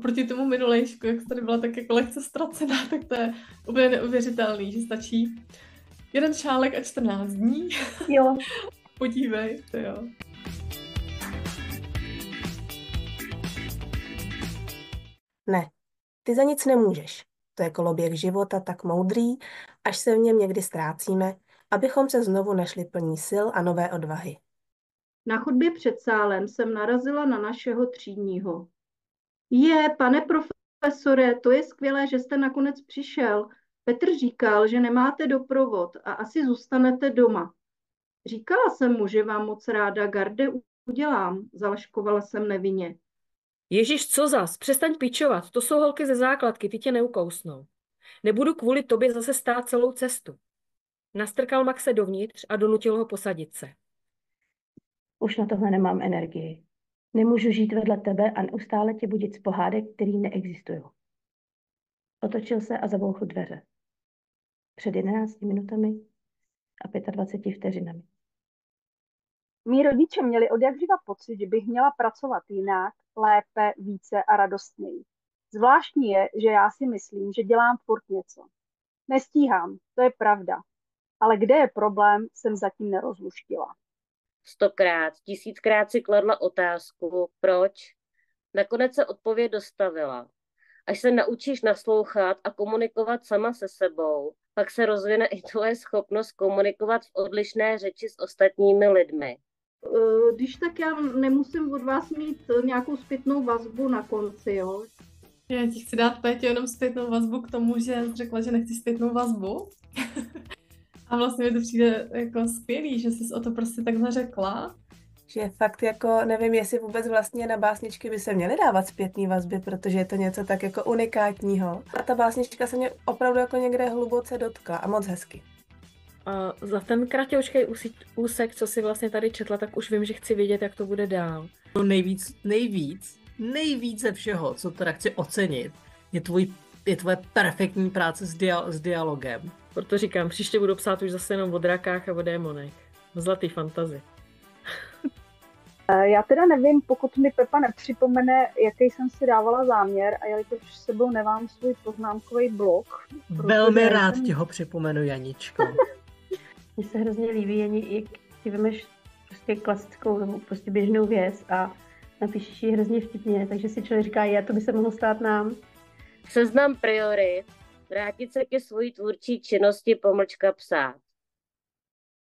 Oproti tomu minulejšku, jak tady byla tak jako lehce ztracená, tak to je úplně neuvěřitelný, že stačí jeden šálek a 14 dní. Jo. Podívej, to jo. Ne, ty za nic nemůžeš. To je koloběh života tak moudrý, až se v něm někdy ztrácíme, abychom se znovu našli plní sil a nové odvahy. Na chodbě před sálem jsem narazila na našeho třídního. Pane profesore, to je skvělé, že jste nakonec přišel. Petr říkal, že nemáte doprovod a asi zůstanete doma. Říkala jsem mu, že vám moc ráda garde udělám, zalaškovala jsem nevinně. Ježíš, co zas? Přestaň pičovat, to jsou holky ze základky, ty tě neukousnou. Nebudu kvůli tobě zase stát celou cestu. Nastrkal Maxe dovnitř a donutil ho posadit se. Už na tohle nemám energii. Nemůžu žít vedle tebe a neustále tě budit z pohádek, který neexistují. Otočil se a zabouchl dveře. Před 11 minutami a 25 vteřinami. Mí rodiče měli odjakživa pocit, že bych měla pracovat jinak, lépe, více a radostněji. Zvláštní je, že já si myslím, že dělám furt něco. Nestíhám, to je pravda. Ale kde je problém, jsem zatím nerozluštila. 100krát, 1000krát si kladla otázku, proč? Nakonec se odpověď dostavila. Až se naučíš naslouchat a komunikovat sama se sebou, pak se rozvine i tvoje schopnost komunikovat v odlišné řeči s ostatními lidmi. Když tak já nemusím od vás mít nějakou zpětnou vazbu na konci, jo? Já ti chci dát, Pétě, jenom zpětnou vazbu k tomu, že jsi řekla, že nechci zpětnou vazbu. A vlastně mi to přijde jako skvělý, že jsi o to prostě takhle řekla. Že fakt jako nevím, jestli vůbec vlastně na básničky by se měly dávat zpětný vazby, protože je to něco tak jako unikátního. A ta básnička se mě opravdu jako někde hluboce dotkla a moc hezky. A za ten kratěučkej úsek, co si vlastně tady četla, tak už vím, že chci vědět, jak to bude dál. To nejvíc ze všeho, co teda chci ocenit, je tvoje perfektní práce s dialogem. Proto říkám, příště budu psát už zase jenom o drakách a o démonech. Zlatý fantasy. Já teda nevím, pokud mi Pepa nepřipomene, jaký jsem si dávala záměr a jelikož s sebou nemám svůj poznámkový blok. Velmi rád ti ho připomenu, Janičko. Mně se hrozně líbí, jak ty vemeš prostě klasickou nebo prostě běžnou věc a napíšeš ji hrozně vtipně, takže si člověk říká, to by se mohlo stát nám. Seznam priorit, vrátit se ke svojí tvůrčí činnosti / psát.